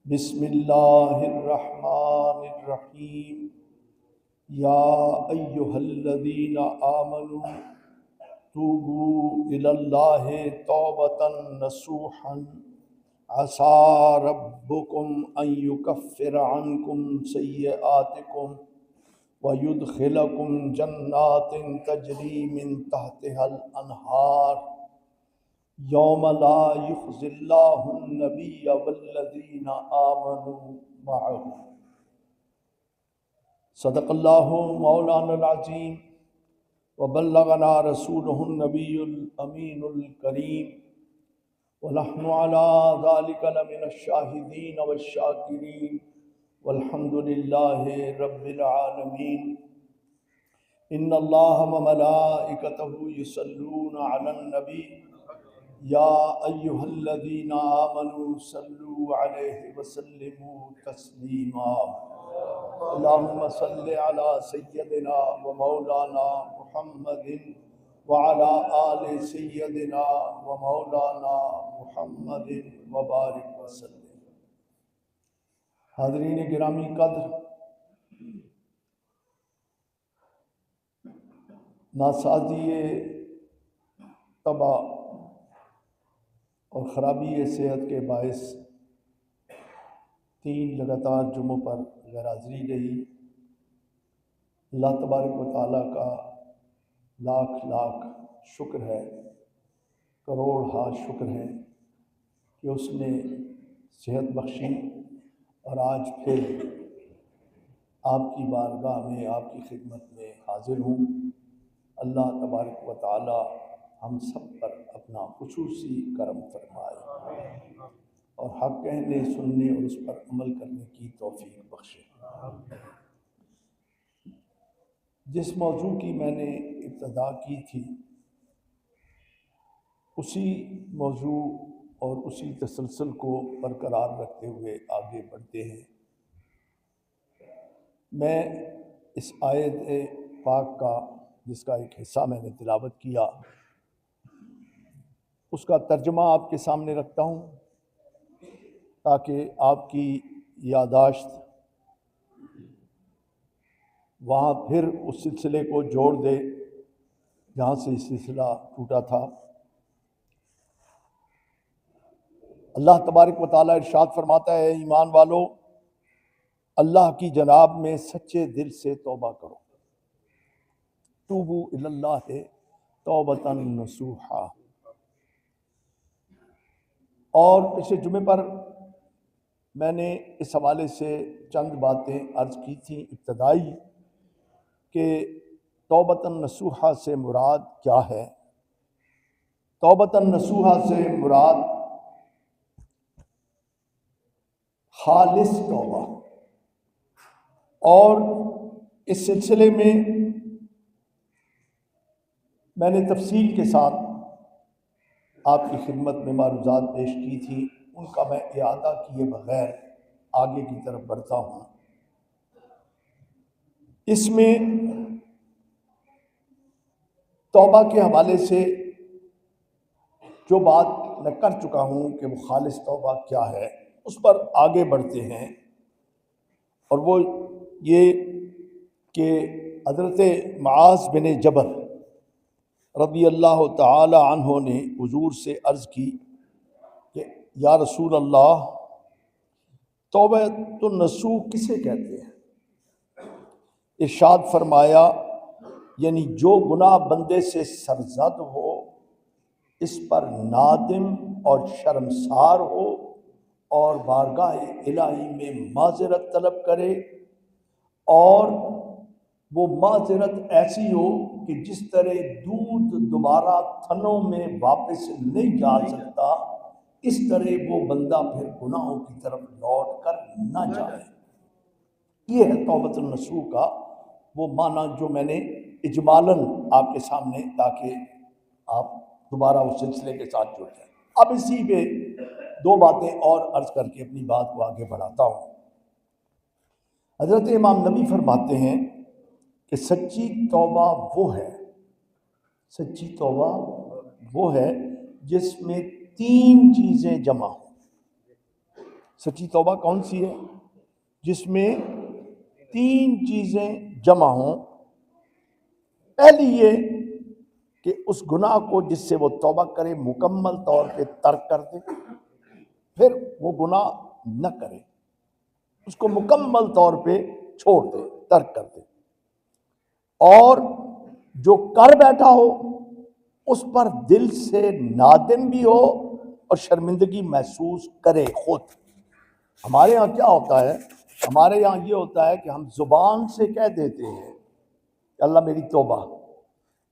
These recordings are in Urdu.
بسم اللہ الرحمن الرحیم یا ایہا الذین آمنوا توبوا الی اللہ توبۃ نصوحا عسى ربکم ان یکفر عنکم سیئاتکم ویدخلکم جنات تجری من تحتها الانہار یوم لا یخزی اللہ النبی والذین آمنوا معہ صدق اللہ مولانا العظیم وبلغنا رسولہ النبی الامین الکریم ونحن علی ذلک لمن الشاہدین والشاکرین والحمد للہ رب العالمین ان اللہ وملائکتہ یصلون علی النبی یا ایہا الذین آمنوا صلوا علیہ وسلموا تسلیما اللہم صل علی سیدنا و مولانا محمد وعلی آل سیدنا و مولانا محمد وبارک وسلم۔ حاضرین گرامی قدر، ناسازی طبع اور خرابی صحت کے باعث 3 لگاتار جمعوں پر غیر حاضری رہی۔ اللہ تبارک و تعالیٰ کا لاکھ لاکھ شکر ہے، کروڑ ہا شکر ہے کہ اس نے صحت بخشی اور آج پھر آپ کی بارگاہ میں، آپ کی خدمت میں حاضر ہوں۔ اللہ تبارک و تعالیٰ ہم سب پر اپنا خصوصی کرم فرمائے اور حق کہنے، سننے اور اس پر عمل کرنے کی توفیق بخشے۔ جس موضوع کی میں نے ابتدا کی تھی، اسی موضوع اور اسی تسلسل کو برقرار رکھتے ہوئے آگے بڑھتے ہیں۔ میں اس آیت پاک کا، جس کا ایک حصہ میں نے تلاوت کیا، اس کا ترجمہ آپ کے سامنے رکھتا ہوں تاکہ آپ کی یادداشت وہاں پھر اس سلسلے کو جوڑ دے جہاں سے یہ سلسلہ ٹوٹا تھا۔ اللہ تبارک و تعالیٰ ارشاد فرماتا ہے، ایمان والو، اللہ کی جناب میں سچے دل سے توبہ کرو۔ توبوا الی اللہ توبۃ نصوحا۔ اور پچھلے جمعے پر میں نے اس حوالے سے چند باتیں عرض کی تھیں ابتدائی، کہ توبۃ نصوحا سے مراد کیا ہے۔ توبۃ نصوحا سے مراد خالص توبہ، اور اس سلسلے میں میں نے تفصیل کے ساتھ آپ کی خدمت میں معروضات پیش کی تھی، ان کا میں اعادہ کیے بغیر آگے کی طرف بڑھتا ہوں۔ اس میں توبہ کے حوالے سے جو بات میں کر چکا ہوں کہ وہ خالص توبہ کیا ہے، اس پر آگے بڑھتے ہیں، اور وہ یہ کہ حضرت معاذ بن جبل رضی اللہ تعالی عنہ نے حضور سے عرض کی کہ یا رسول اللہ، توبۃ النصوح کسے کہتے ہیں؟ ارشاد فرمایا، یعنی جو گناہ بندے سے سرزد ہو، اس پر نادم اور شرمسار ہو، اور بارگاہ الہی میں معذرت طلب کرے، اور وہ معذرت ایسی ہو کہ جس طرح دودھ دوبارہ تھنوں میں واپس نہیں جا سکتا، اس طرح وہ بندہ پھر گناہوں کی طرف لوٹ کر نہ جائے۔ یہ ہے توبۃ النصوح کا وہ معنی جو میں نے اجمالاً آپ کے سامنے، تاکہ آپ دوبارہ اس سلسلے کے ساتھ جڑ جائیں۔ اب اسی پہ 2 باتیں اور عرض کر کے اپنی بات کو آگے بڑھاتا ہوں۔ حضرت امام نبی فرماتے ہیں کہ سچی توبہ وہ ہے، سچی توبہ وہ ہے جس میں 3 چیزیں جمع ہوں۔ سچی توبہ کون سی ہے؟ جس میں 3 چیزیں جمع ہوں. پہلی یہ کہ اس گناہ کو جس سے وہ توبہ کرے مکمل طور پہ ترک کر دے، پھر وہ گناہ نہ کرے، اس کو مکمل طور پہ چھوڑ دے، ترک کر دے. اور جو کر بیٹھا ہو اس پر دل سے نادم بھی ہو اور شرمندگی محسوس کرے خود. ہمارے یہاں کیا ہوتا ہے؟ ہمارے یہاں یہ ہوتا ہے کہ ہم زبان سے کہہ دیتے ہیں کہ اللہ میری توبہ،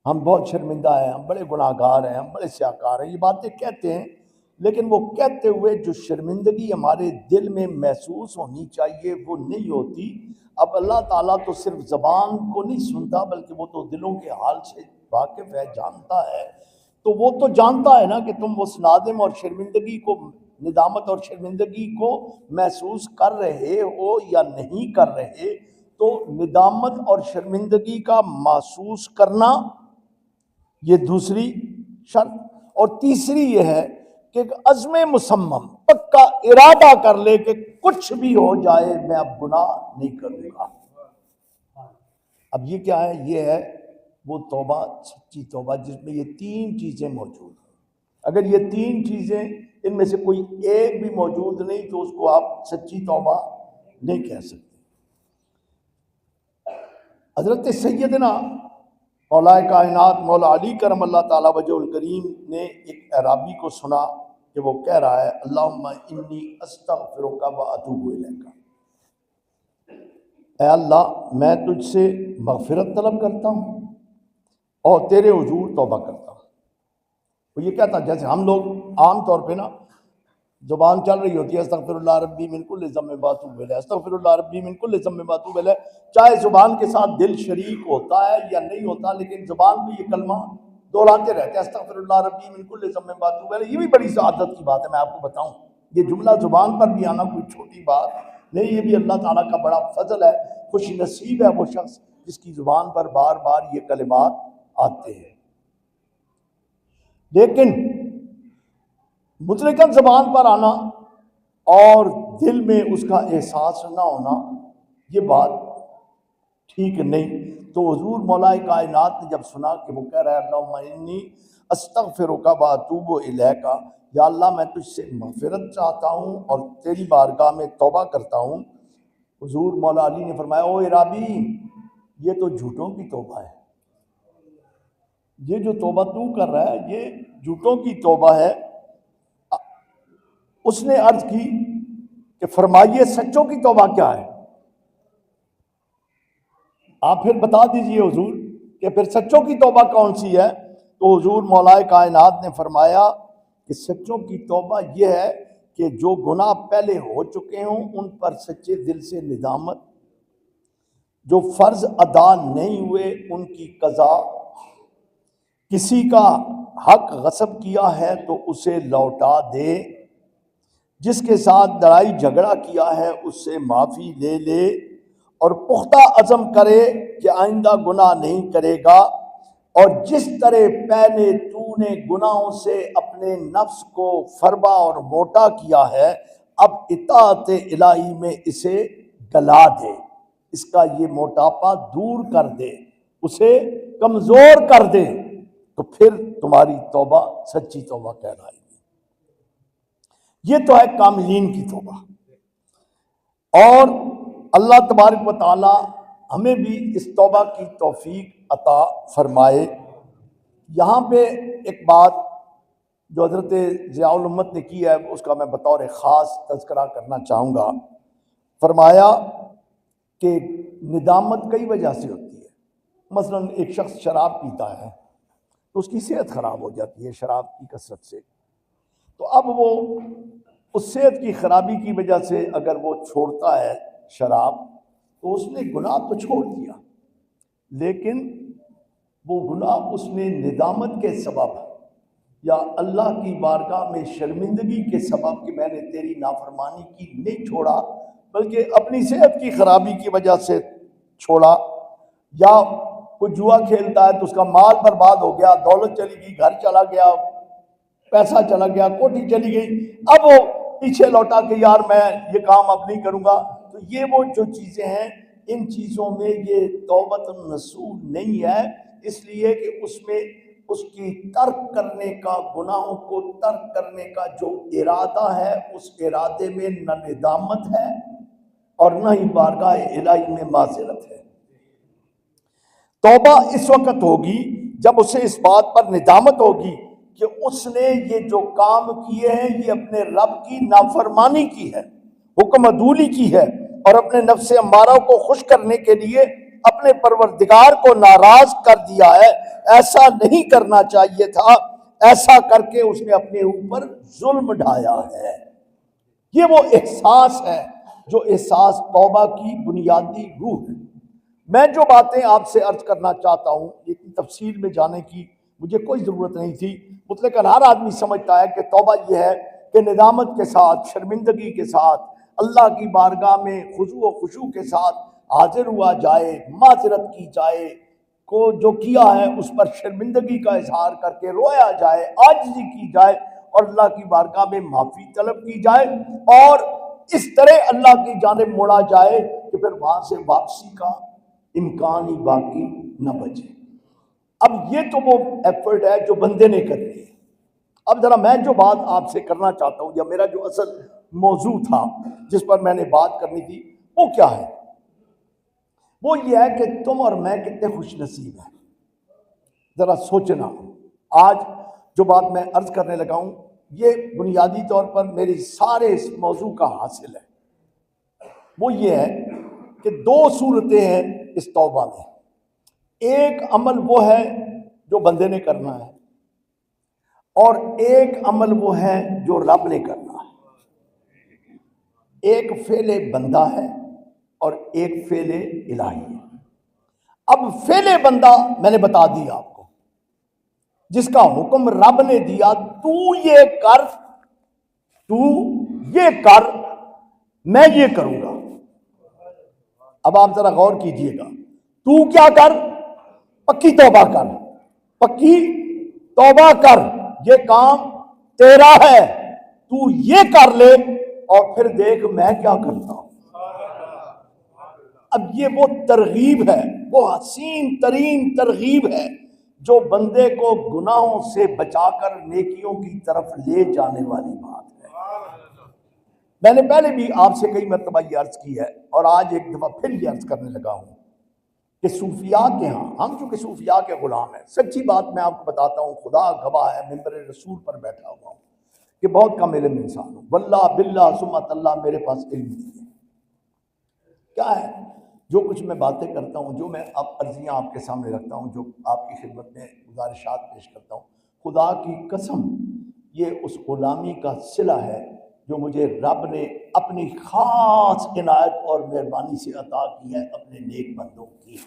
ہم بہت شرمندہ ہیں، ہم بڑے گناہ گار ہیں، ہم بڑے سیاہکار ہیں، یہ باتیں کہتے ہیں، لیکن وہ کہتے ہوئے جو شرمندگی ہمارے دل میں محسوس ہونی چاہیے وہ نہیں ہوتی. اب اللہ تعالیٰ تو صرف زبان کو نہیں سنتا بلکہ وہ تو دلوں کے حال سے واقف ہے، جانتا ہے. تو وہ تو جانتا ہے نا کہ تم اس نادم اور شرمندگی کو، ندامت اور شرمندگی کو محسوس کر رہے ہو یا نہیں کر رہے. تو ندامت اور شرمندگی کا محسوس کرنا یہ دوسری شرط. اور تیسری یہ ہے کہ ایک عزم مصمم، پکا ارادہ کر لے کہ کچھ بھی ہو جائے میں اب گناہ نہیں کروں گا. اب یہ کیا ہے؟ یہ ہے وہ توبہ، سچی توبہ جس میں یہ 3 چیزیں موجود ہیں. اگر یہ 3 چیزیں ان میں سے کوئی ایک بھی موجود نہیں تو اس کو آپ سچی توبہ نہیں کہہ سکتے. حضرت سیدنا مولا کائنات مولا علی کرم اللہ تعالیٰ وجہ الکریم نے ایک اعرابی کو سنا کہ وہ کہہ رہا ہے اللہم انی استغفرک و اتوب الیک، اے اللہ میں تجھ سے مغفرت طلب کرتا ہوں اور تیرے حضور توبہ کرتا ہوں. وہ یہ کہتا ہے جیسے ہم لوگ عام طور پہ نا زبان چل رہی ہوتی ہے استغفر اللہ ربی من کل ذنب و اتوب الیہ، استغفر اللہ ربی من کل ذنب و اتوب الیہ، چاہے زبان کے ساتھ دل شریک ہوتا ہے یا نہیں ہوتا لیکن زبان پہ یہ کلمہ دہراتے رہتے ہیں استغفر اللہ ربی من کل ذنب و اتوب الیہ. یہ بھی بڑی سعادت کی بات ہے. میں آپ کو بتاؤں یہ جملہ زبان پر بھی آنا کوئی چھوٹی بات نہیں، یہ بھی اللہ تعالیٰ کا بڑا فضل ہے. خوش نصیب ہے وہ شخص جس کی زبان پر بار بار یہ کلمات آتے ہیں. لیکن مطلقاً زبان پر آنا اور دل میں اس کا احساس نہ ہونا یہ بات ٹھیک نہیں. تو حضور مولا کائنات نے جب سنا کہ وہ کہہ رہا ہے اللہم انی استغفرک و اتوب الیک، یا اللہ میں تجھ سے مغفرت چاہتا ہوں اور تیری بارگاہ میں توبہ کرتا ہوں، حضور مولا علی نے فرمایا او عرابی یہ تو جھوٹوں کی توبہ ہے، یہ جو توبہ تو کر رہا ہے یہ جھوٹوں کی توبہ ہے. اس نے عرض کی کہ فرمائیے سچوں کی توبہ کیا ہے؟ آپ پھر بتا دیجئے حضور کہ پھر سچوں کی توبہ کون سی ہے؟ تو حضور مولا کائنات نے فرمایا کہ سچوں کی توبہ یہ ہے کہ جو گناہ پہلے ہو چکے ہوں ان پر سچے دل سے ندامت، جو فرض ادا نہیں ہوئے ان کی قضا، کسی کا حق غصب کیا ہے تو اسے لوٹا دے، جس کے ساتھ لڑائی جھگڑا کیا ہے اس سے معافی لے لے، اور پختہ عزم کرے کہ آئندہ گناہ نہیں کرے گا. اور جس طرح پہلے تو نے گناہوں سے اپنے نفس کو فربا اور موٹا کیا ہے اب اطاعت الہی میں اسے گلا دے، اس کا یہ موٹاپا دور کر دے، اسے کمزور کر دے، تو پھر تمہاری توبہ سچی توبہ کہلائے گی. یہ تو ہے کاملین کی توبہ. اور اللہ تبارک و تعالی ہمیں بھی اس توبہ کی توفیق عطا فرمائے. یہاں پہ ایک بات جو حضرت ضیاء الامت نے کی ہے اس کا میں بطور خاص تذکرہ کرنا چاہوں گا. فرمایا کہ ندامت کئی وجہ سے ہوتی ہے. مثلا ایک شخص شراب پیتا ہے تو اس کی صحت خراب ہو جاتی ہے شراب کی کثرت سے، تو اب وہ اس صحت کی خرابی کی وجہ سے اگر وہ چھوڑتا ہے شراب تو اس نے گناہ تو چھوڑ دیا، لیکن وہ گناہ اس نے ندامت کے سبب یا اللہ کی بارگاہ میں شرمندگی کے سبب کہ میں نے تیری نافرمانی کی نہیں چھوڑا بلکہ اپنی صحت کی خرابی کی وجہ سے چھوڑا. یا کوئی جوا کھیلتا ہے تو اس کا مال برباد ہو گیا، دولت چلی گئی، گھر چلا گیا، پیسہ چلا گیا، کوٹھی چلی گئی، اب وہ پیچھے لوٹا کہ یار میں یہ کام اب نہیں کروں گا. تو یہ وہ جو چیزیں ہیں ان چیزوں میں یہ توبۃ النصوح نہیں ہے، اس لیے کہ اس میں اس کی ترک کرنے کا، گناہوں کو ترک کرنے کا جو ارادہ ہے اس ارادے میں نہ ندامت ہے اور نہ ہی بارگاہ الہی میں معذرت ہے. توبہ اس وقت ہوگی جب اسے اس بات پر ندامت ہوگی کہ اس نے یہ جو کام کیے ہیں یہ اپنے رب کی نافرمانی کی ہے، حکم عدولی کی ہے، اور اپنے نفس امارہ کو خوش کرنے کے لیے اپنے پروردگار کو ناراض کر دیا ہے. ایسا نہیں کرنا چاہیے تھا، ایسا کر کے اس نے اپنے اوپر ظلم ڈھایا ہے. یہ وہ احساس ہے جو احساس توبہ کی بنیادی روح ہے. میں جو باتیں آپ سے عرض کرنا چاہتا ہوں، اتنی تفصیل میں جانے کی مجھے کوئی ضرورت نہیں تھی. مطلقاً ہر آدمی سمجھتا ہے کہ توبہ یہ ہے کہ ندامت کے ساتھ، شرمندگی کے ساتھ، اللہ کی بارگاہ میں خضوع و خشوع کے ساتھ حاضر ہوا جائے، معذرت کی جائے، کو جو کیا ہے اس پر شرمندگی کا اظہار کر کے رویا جائے، عاجزی کی جائے اور اللہ کی بارگاہ میں معافی طلب کی جائے، اور اس طرح اللہ کی جانب موڑا جائے کہ پھر وہاں سے واپسی کا امکان ہی باقی نہ بچے. اب یہ تو وہ ایفرٹ ہے جو بندے نے کرنی ہے. اب ذرا میں جو بات آپ سے کرنا چاہتا ہوں، یا میرا جو اصل موضوع تھا جس پر میں نے بات کرنی تھی، وہ کیا ہے؟ وہ یہ ہے کہ تم اور میں کتنے خوش نصیب ہیں. ذرا سوچنا. آج جو بات میں عرض کرنے لگا ہوں یہ بنیادی طور پر میری سارے اس موضوع کا حاصل ہے. وہ یہ ہے کہ دو صورتیں ہیں اس توبہ میں. ایک عمل وہ ہے جو بندے نے کرنا ہے، اور ایک عمل وہ ہے جو رب نے کرنا ہے. ایک فعل بندہ ہے اور ایک فعل الہی ہے. اب فعل بندہ میں نے بتا دیا آپ کو، جس کا حکم رب نے دیا، تو یہ کر، تو یہ کر، میں یہ کروں گا. اب آپ ذرا غور کیجئے گا. تو کیا کر؟ پکی توبہ کر، پکی توبہ کر، یہ کام تیرا ہے، تو یہ کر لے اور پھر دیکھ میں کیا کرتا ہوں. اب یہ وہ ترغیب ہے، وہ حسین ترین ترغیب ہے جو بندے کو گناہوں سے بچا کر نیکیوں کی طرف لے جانے والی بات ہے. میں نے پہلے بھی آپ سے کئی مرتبہ یہ عرض کی ہے اور آج ایک دفعہ پھر یہ عرض کرنے لگا ہوں کہ صوفیاء کے ہاں، ہم چونکہ صوفیاء کے غلام ہیں، سچی بات میں آپ کو بتاتا ہوں، خدا گواہ ہے، منبر رسول پر بیٹھا ہوا ہوں کہ بہت کم علم انسان ہوں. واللہ باللہ ثم اللہ میرے پاس علم نہیں ہے. کیا ہے جو کچھ میں باتیں کرتا ہوں، جو میں اب عرضیاں آپ کے سامنے رکھتا ہوں، جو آپ کی خدمت میں گزارشات پیش کرتا ہوں، خدا کی قسم یہ اس غلامی کا صلہ ہے جو مجھے رب نے اپنی خاص عنایت اور مہربانی سے عطا کی ہے اپنے نیک بندوں کی.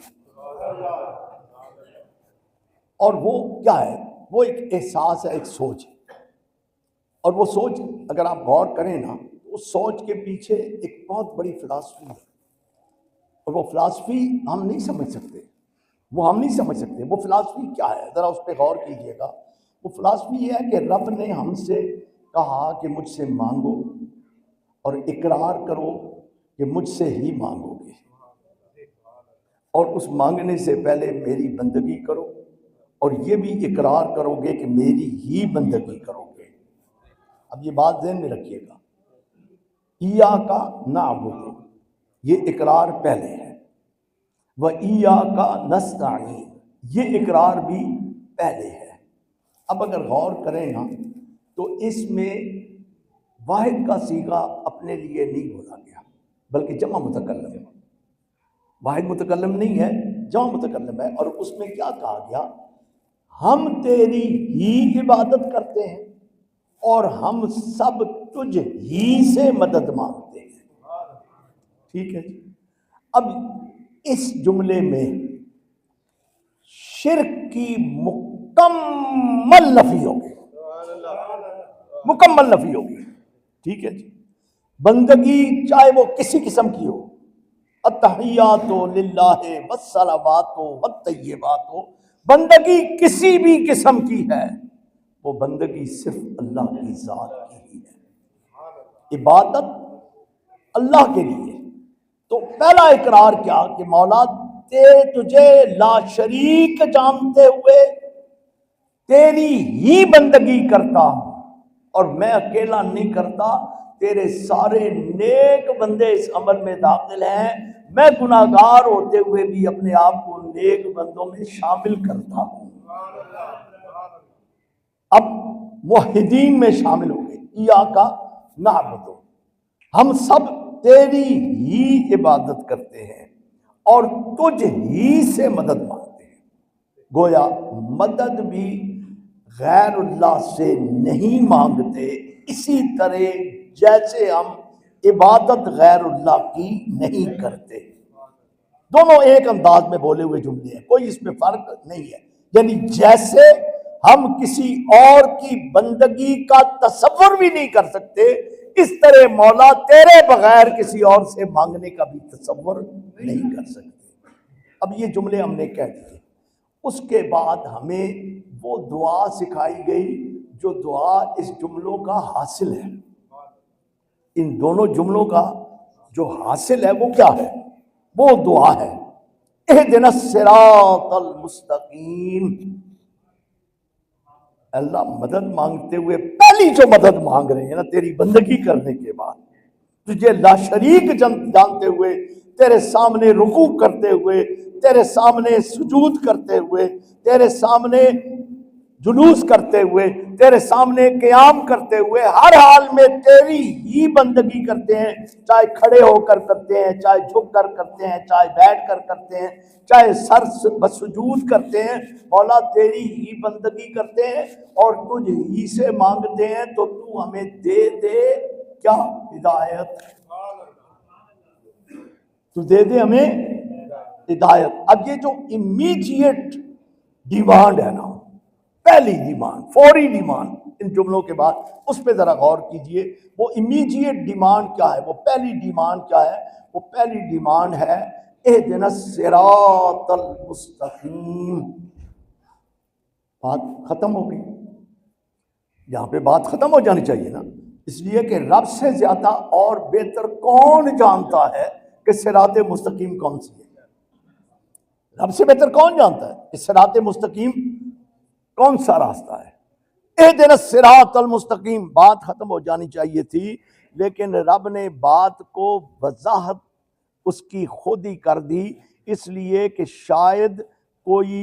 اور وہ کیا ہے؟ وہ ایک احساس ہے، ایک سوچ ہے. اور وہ سوچ اگر آپ غور کریں نا، اس سوچ کے پیچھے ایک بہت بڑی فلسفی ہے، اور وہ فلسفی ہم نہیں سمجھ سکتے. وہ ہم نہیں سمجھ سکتے. وہ فلسفی کیا ہے؟ ذرا اس پہ غور کیجئے گا. وہ فلسفی یہ ہے کہ رب نے ہم سے کہا کہ مجھ سے مانگو اور اقرار کرو کہ مجھ سے ہی مانگو گے، اور اس مانگنے سے پہلے میری بندگی کرو، اور یہ بھی اقرار کرو گے کہ میری ہی بندگی کرو گے. اب یہ بات ذہن میں رکھیے گا. ایاک نعبد، یہ اقرار پہلے ہے، وَإِيَّاكَ نَسْتَعِينُ، یہ اقرار بھی پہلے ہے. اب اگر غور کریں نا تو اس میں واحد کا صیغہ اپنے لیے نہیں بولا گیا بلکہ جمع متکلم ہے. واحد متکلم نہیں ہے، جمع متکلم ہے. اور اس میں کیا کہا گیا؟ ہم تیری ہی عبادت کرتے ہیں اور ہم سب تجھ ہی سے مدد مانگتے ہیں. ٹھیک ہے جی. اب اس جملے میں شرک کی مکمل نفی ہوگی، مکمل نفی ہوگی. ٹھیک ہے جی. بندگی چاہے وہ کسی قسم کی ہو، التحیات للہ والصلوات والطیبات، بندگی کسی بھی قسم کی ہے، وہ بندگی صرف اللہ کی ذات کی ہی ہے. عبادت اللہ کے لیے۔ تو پہلا اقرار کیا کہ مولا تجھے لا شریک جانتے ہوئے تیری ہی بندگی کرتا ہوں، اور میں اکیلا نہیں کرتا، تیرے سارے نیک بندے اس عمل میں داخل ہیں، میں گناہگار ہوتے ہوئے بھی اپنے آپ کو نیک بندوں میں شامل کرتا ہوں۔ اب موحدین میں شامل ہو گئے، ایاک نعبد، ہم سب تیری ہی عبادت کرتے ہیں اور تجھ ہی سے مدد مانگتے ہیں۔ گویا مدد بھی غیر اللہ سے نہیں مانگتے، اسی طرح جیسے ہم عبادت غیر اللہ کی نہیں کرتے۔ دونوں ایک انداز میں بولے ہوئے جملے ہیں، کوئی اس میں فرق نہیں ہے۔ یعنی جیسے ہم کسی اور کی بندگی کا تصور بھی نہیں کر سکتے، اس طرح مولا تیرے بغیر کسی اور سے مانگنے کا بھی تصور نہیں کر سکتے۔ اب یہ جملے ہم نے کہہ دیے، اس کے بعد ہمیں وہ دعا سکھائی گئی جو دعا اس جملوں کا حاصل ہے۔ ان دونوں جملوں کا جو حاصل ہے وہ کیا ہے؟ وہ دعا ہے اہدنا الصراط المستقیم۔ اللہ مدد مانگتے ہوئے پہلی جو مدد مانگ رہے ہیں نا تیری بندگی کرنے کے بعد، تجھے لا شریک جانتے ہوئے، تیرے سامنے رکوع کرتے ہوئے، تیرے سامنے سجود کرتے ہوئے، تیرے سامنے جلوس کرتے ہوئے، تیرے سامنے قیام کرتے ہوئے، ہر حال میں تیری ہی بندگی کرتے ہیں، چاہے کھڑے ہو کر کرتے ہیں، چاہے جھک کر کرتے ہیں، چاہے بیٹھ کر کرتے ہیں، چاہے سر بسجود کرتے ہیں، مولا تیری ہی بندگی کرتے ہیں اور تجھ ہی سے مانگتے ہیں، تو تو ہمیں دے دے کیا؟ ہدایت۔ تو دے دے ہمیں ہدایت۔ اب یہ جو امیڈیٹ ڈیمانڈ ہے نا، پہلی ڈیمانڈ، فوری ڈیمانڈ ان جملوں کے بعد، اس پہ ذرا غور کیجئے۔ وہ امیڈیٹ ڈیمانڈ کیا ہے؟ وہ پہلی ڈیمانڈ کیا ہے؟ وہ پہلی ڈیمانڈ ہے اہدنا الصراط المستقیم۔ بات ختم ہو گئی، یہاں پہ بات ختم ہو جانی چاہیے نا، اس لیے کہ رب سے زیادہ اور بہتر کون جانتا ہے کہ صراط مستقیم کون سی ہے؟ رب سے بہتر کون جانتا ہے کہ صراط مستقیم کون سا راستہ ہے؟ اہدنا الصراط المستقیم، بات ختم ہو جانی چاہیے تھی، لیکن رب نے بات کو وضاحت اس کی خود ہی کر دی، اس لیے کہ شاید کوئی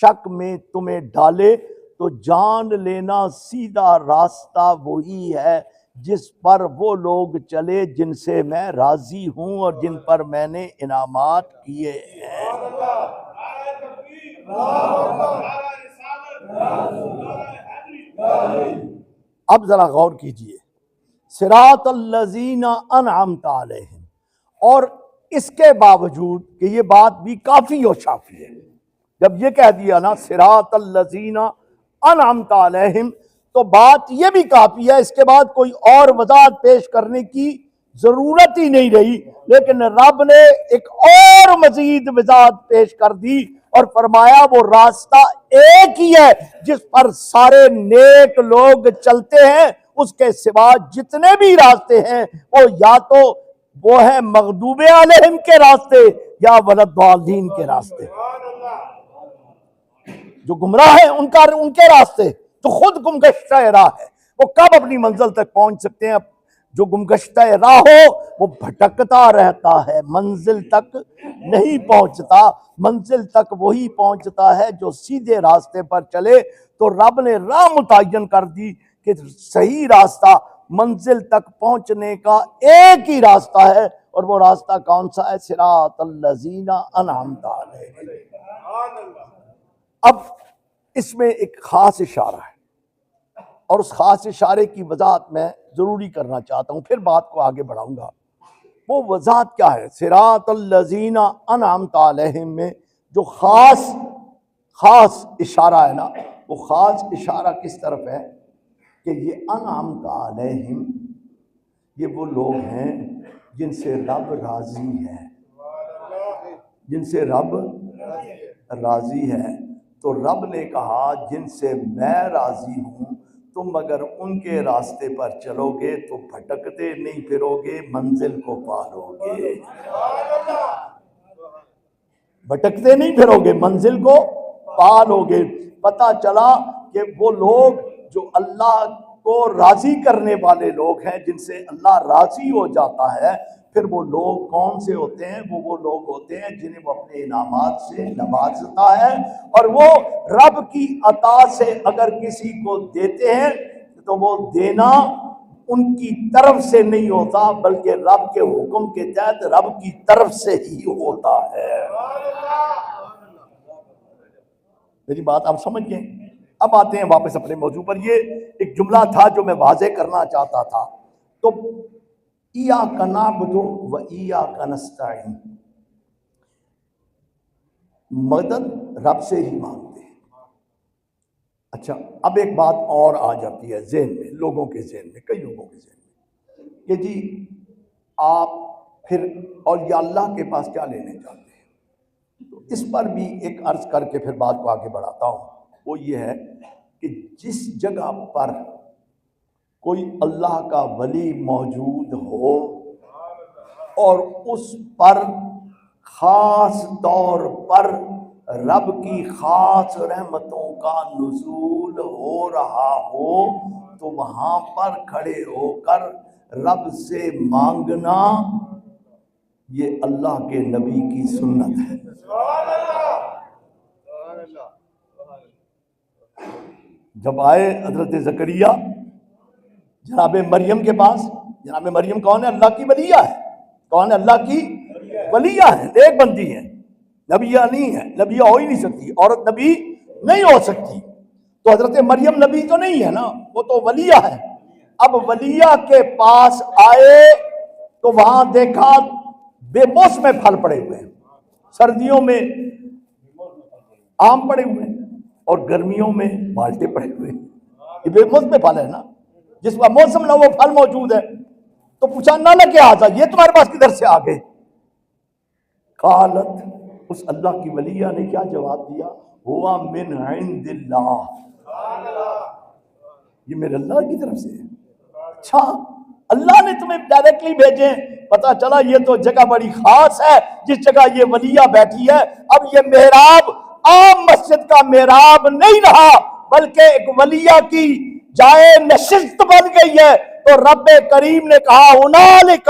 شک میں تمہیں ڈالے، تو جان لینا سیدھا راستہ وہی ہے جس پر وہ لوگ چلے جن سے میں راضی ہوں اور جن پر میں نے انعامات کیے ہیں۔ اب ذرا غور کیجئے، صراط الذین انعمت علیہم، اور اس کے باوجود کہ یہ بات بھی کافی و شافی ہے، جب یہ کہہ دیا نا صراط الذین انعمت علیہم، تو بات یہ بھی کافی ہے، اس کے بعد کوئی اور وضاحت پیش کرنے کی ضرورت ہی نہیں رہی، لیکن رب نے ایک اور مزید وضاحت پیش کر دی اور فرمایا وہ راستہ ایک ہی ہے جس پر سارے نیک لوگ چلتے ہیں، اس کے سوا جتنے بھی راستے ہیں وہ یا تو وہ ہے مغضوب علیہم کے راستے یا ولضالین کے راستے۔ جو گمراہ ہیں ان کے راستے تو خود گمگشتہ راہ ہے، وہ کب اپنی منزل تک پہنچ سکتے ہیں؟ جو گمگشتہ راہ ہو وہ بھٹکتا رہتا ہے، منزل تک نہیں پہنچتا، منزل تک وہی پہنچتا ہے جو سیدھے راستے پر چلے۔ تو رب نے راہ متعین کر دی کہ صحیح راستہ منزل تک پہنچنے کا ایک ہی راستہ ہے، اور وہ راستہ کون سا ہے؟ صراط الذین انعمت علیہم۔ اب اس میں ایک خاص اشارہ ہے، اور اس خاص اشارے کی وضاحت میں ضروری کرنا چاہتا ہوں، پھر بات کو آگے بڑھاؤں گا۔ وہ وضاحت کیا ہے؟ صراط الذین انعمت علیہم میں جو خاص اشارہ ہے نا، وہ خاص اشارہ کس طرف ہے کہ یہ انعمت علیہم، یہ وہ لوگ ہیں جن سے رب راضی ہے، جن سے رب راضی ہے۔ تو رب نے کہا جن سے میں راضی ہوں تم اگر ان کے راستے پر چلو گے تو بھٹکتے نہیں پھرو گے، منزل کو پالو گے۔ بھٹکتے نہیں پھرو گے، منزل کو پالو گے۔ پتہ چلا کہ وہ لوگ جو اللہ کو راضی کرنے والے لوگ ہیں، جن سے اللہ راضی ہو جاتا ہے، پھر وہ لوگ کون سے ہوتے ہیں؟ وہ لوگ ہوتے ہیں جنہیں وہ اپنے انعامات سے نوازتا ہے، اور وہ رب کی عطا سے اگر کسی کو دیتے ہیں تو وہ دینا ان کی طرف سے نہیں ہوتا، بلکہ رب کے حکم کے تحت رب کی طرف سے ہی ہوتا ہے۔ میری بات آپ سمجھ گئے؟ اب آتے ہیں واپس اپنے موضوع پر۔ یہ ایک جملہ تھا جو میں واضح کرنا چاہتا تھا۔ تو ایاک نعبد و ایاک نستعین، مدد رب سے ہی مانگتے ہیں۔ اچھا، اب ایک بات اور آ جاتی ہے ذہن میں، لوگوں کے ذہن میں، کئی لوگوں کے ذہن میں، کہ جی آپ پھر اولیاء اللہ کے پاس کیا لینے جاتے ہیں؟ تو اس پر بھی ایک عرض کر کے پھر بات کو آگے بڑھاتا ہوں۔ وہ یہ ہے کہ جس جگہ پر کوئی اللہ کا ولی موجود ہو اور اس پر خاص طور پر رب کی خاص رحمتوں کا نزول ہو رہا ہو، تو وہاں پر کھڑے ہو کر رب سے مانگنا یہ اللہ کے نبی کی سنت ہے۔ جب آئے حضرت زکریا جناب مریم کے پاس، جناب مریم کون ہے؟ اللہ کی ولیہ ہے۔ کون ہے؟ اللہ کی ولیہ ہے، ایک بندی ہے، نبیہ نہیں ہے، نبیہ ہو ہی نہیں سکتی، عورت نبی نہیں ہو سکتی۔ تو حضرت مریم نبی تو نہیں ہے نا، وہ تو ولیہ ہے۔ اب ولیہ کے پاس آئے تو وہاں دیکھا بے موسم پھل پڑے ہوئے ہیں، سردیوں میں آم پڑے ہوئے ہیں اور گرمیوں میں مالٹے پڑے ہوئے ہیں۔ یہ بے موسم پھل ہے نا، جس کا موسم نہ وہ پھل موجود ہے۔ تو پوچھا نہ لگے آجا، یہ تمہارے پاس کدھر سے آ گئے؟ قالت، اس اللہ کی ولیہ نے کیا جواب دیا؟ ہوا من عند اللہ، یہ میرے اللہ کی طرف سے ہے۔ اچھا، اللہ نے تمہیں ڈائریکٹلی بھیجے؟ پتا چلا یہ تو جگہ بڑی خاص ہے جس جگہ یہ ولیہ بیٹھی ہے۔ اب یہ محراب عام مسجد کا محراب نہیں رہا، بلکہ ایک ولیہ کی جائے نشست بن گئی ہے۔ تو رب کریم نے کہا ہنالک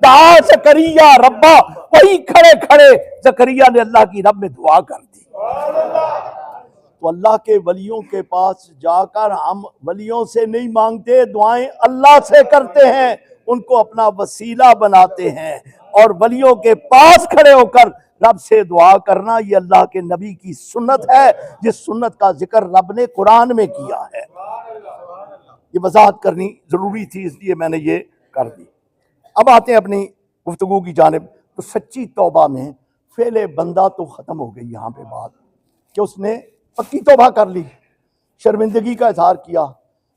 دعا زکریا ربا، وہی کھڑے کھڑے زکریا نے اللہ کی رب میں دعا کر دی۔ تو اللہ کے ولیوں کے پاس جا کر ہم ولیوں سے نہیں مانگتے، دعائیں اللہ سے کرتے ہیں، ان کو اپنا وسیلہ بناتے ہیں، اور ولیوں کے پاس کھڑے ہو کر رب سے دعا کرنا یہ اللہ کے نبی کی سنت ہے، جس سنت کا ذکر رب نے قرآن میں کیا ہے۔ یہ وضاحت کرنی ضروری تھی، اس لیے میں نے یہ کر دی۔ اب آتے ہیں اپنی گفتگو کی جانب۔ تو سچی توبہ میں فعل بندہ تو ختم ہو گئی یہاں پہ بات، کہ اس نے پکی توبہ کر لی، شرمندگی کا اظہار کیا،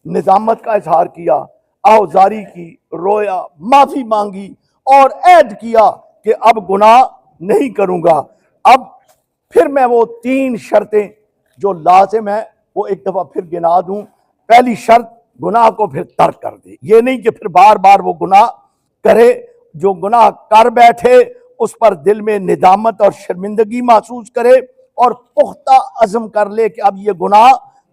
ندامت کا اظہار کیا، آہوزاری کی، رویا، معافی مانگی اور عہد کیا کہ اب گناہ نہیں کروں گا۔ اب پھر میں وہ 3 شرطیں جو لازم ہیں وہ ایک دفعہ پھر گنا دوں۔ پہلی شرط، گناہ کو پھر ترک کر دے، یہ نہیں کہ پھر بار بار وہ گناہ کرے۔ جو گناہ کر بیٹھے اس پر دل میں ندامت اور شرمندگی محسوس کرے اور پختہ عزم کر لے کہ اب یہ گناہ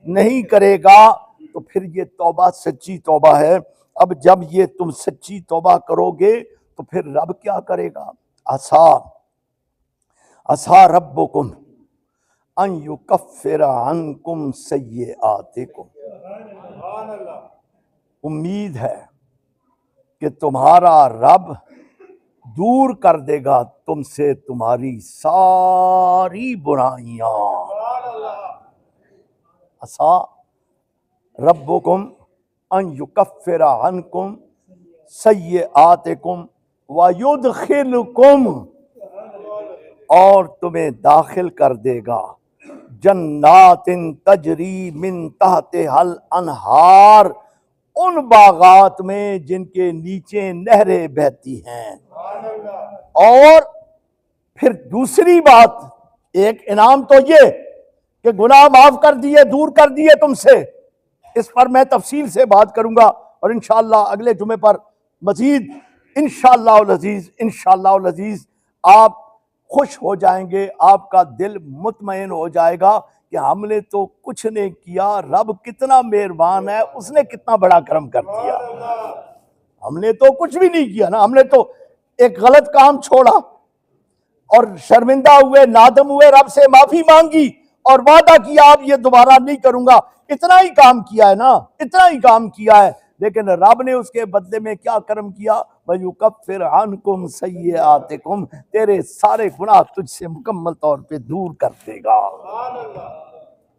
نہیں کرے گا، تو پھر یہ توبہ سچی توبہ ہے۔ اب جب یہ تم سچی توبہ کرو گے تو پھر رب کیا کرے گا؟ عسیٰ ربکم ان یکفر عنکم سیئاتکم، امید ہے کہ تمہارا رب دور کر دے گا تم سے تمہاری ساری برائیاں۔ عسیٰ ربکم ان یکفر عنکم سیئاتکم ویدخلکم، اور تمہیں داخل کر دے گا جنات تجری من تحتہا الانہار، ان باغات میں جن کے نیچے نہریں بہتی ہیں۔ اور پھر دوسری بات، ایک انعام تو یہ کہ گناہ معاف کر دیے، دور کر دیے تم سے، اس پر میں تفصیل سے بات کروں گا، اور انشاءاللہ اگلے جمعے پر مزید انشاءاللہ العزیز العزیز آپ خوش ہو جائیں گے، آپ کا دل مطمئن ہو جائے گا کہ ہم نے تو کچھ نہیں کیا، رب کتنا مہربان ہے، اس نے کتنا بڑا کرم کر دیا۔ ہم نے تو کچھ بھی نہیں کیا نا، ہم نے تو ایک غلط کام چھوڑا اور شرمندہ ہوئے، نادم ہوئے، رب سے معافی مانگی اور وعدہ کیا اب یہ دوبارہ نہیں کروں گا، اتنا ہی کام کیا ہے نا، اتنا ہی کام کیا ہے، لیکن رب نے اس کے بدلے میں کیا کرم کیا؟ وَيُكَفِّرْ عَنْكُمْ سَيِّئَاتِكُمْ، تیرے سارے گناہ تجھ سے مکمل طور پہ دور کر دے گا۔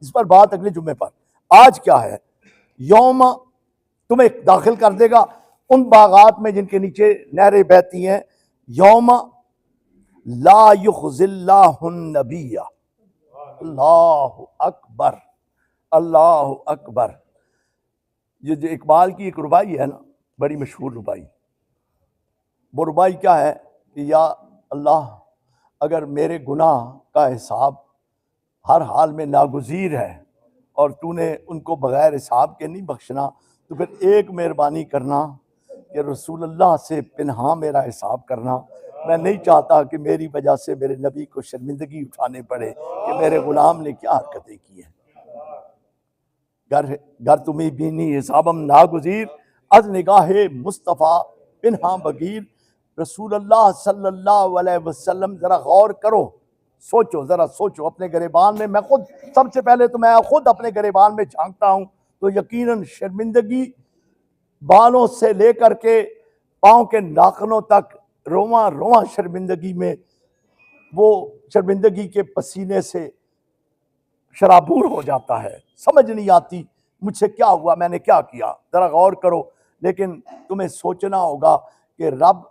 اس پر بات اگلے جمعے پر۔ آج کیا ہے؟ یوم تمہیں داخل کر دے گا ان باغات میں جن کے نیچے نہریں بہتی ہیں، یوم لا یخزی اللہ النبی، اللہ اکبر، اللہ اکبر۔ یہ جو اقبال کی ایک ربائی ہے نا، بڑی مشہور ربائی، وہ ربائی کیا ہے کہ یا اللہ اگر میرے گناہ کا حساب ہر حال میں ناگزیر ہے اور تو نے ان کو بغیر حساب کے نہیں بخشنا، تو پھر ایک مہربانی کرنا کہ رسول اللہ سے پنہاں میرا حساب کرنا۔ میں نہیں چاہتا کہ میری وجہ سے میرے نبی کو شرمندگی اٹھانے پڑے کہ میرے غلام نے کیا حرکتیں کی ہیں۔ گر تمہیں بینی حسابم ناگزیر، از نگاہ مصطفیٰ پنہاں بگیر۔ رسول اللہ صلی اللہ علیہ وسلم ذرا غور کرو، سوچو، ذرا سوچو اپنے گریبان میں۔ میں خود سب سے پہلے تو میں خود اپنے گریبان میں جھانکتا ہوں تو یقیناً شرمندگی بالوں سے لے کر کے پاؤں کے ناخنوں تک رواں رواں شرمندگی میں، وہ شرمندگی کے پسینے سے شرابور ہو جاتا ہے، سمجھ نہیں آتی مجھ سے کیا ہوا، میں نے کیا کیا، ذرا غور کرو۔ لیکن تمہیں سوچنا ہوگا کہ رب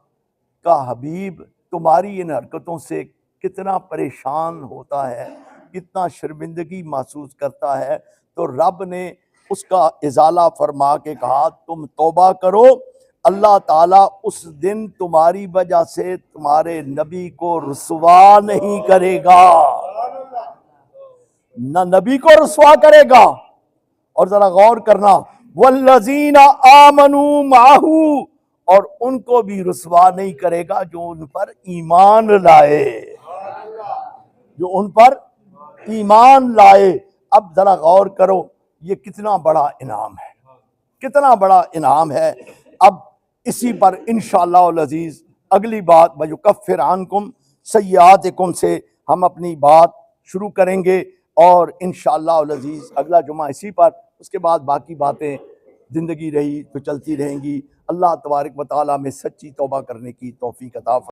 کا حبیب تمہاری ان حرکتوں سے کتنا پریشان ہوتا ہے، کتنا شرمندگی محسوس کرتا ہے، تو رب نے اس کا ازالہ فرما کے کہا تم توبہ کرو، اللہ تعالیٰ اس دن تمہاری وجہ سے تمہارے نبی کو رسوا نہیں کرے گا، نہ نبی کو رسوا کرے گا۔ اور ذرا غور کرنا، والذین آمنوا معہ، اور ان کو بھی رسوا نہیں کرے گا جو ان پر ایمان لائے، جو ان پر ایمان لائے۔ اب ذرا غور کرو یہ کتنا بڑا انعام ہے، کتنا بڑا انعام ہے۔ اب اسی پر انشاءاللہ العزیز اگلی بات وَيُكَفِّرْ عَنْكُمْ سَيِّئَاتِكُمْ سے ہم اپنی بات شروع کریں گے، اور انشاءاللہ العزیز اگلا جمعہ اسی پر، اس کے بعد باقی باتیں زندگی رہی تو چلتی رہیں گی۔ اللہ تبارک و تعالیٰ میں سچی توبہ کرنے کی توفیق عطا فرمائے۔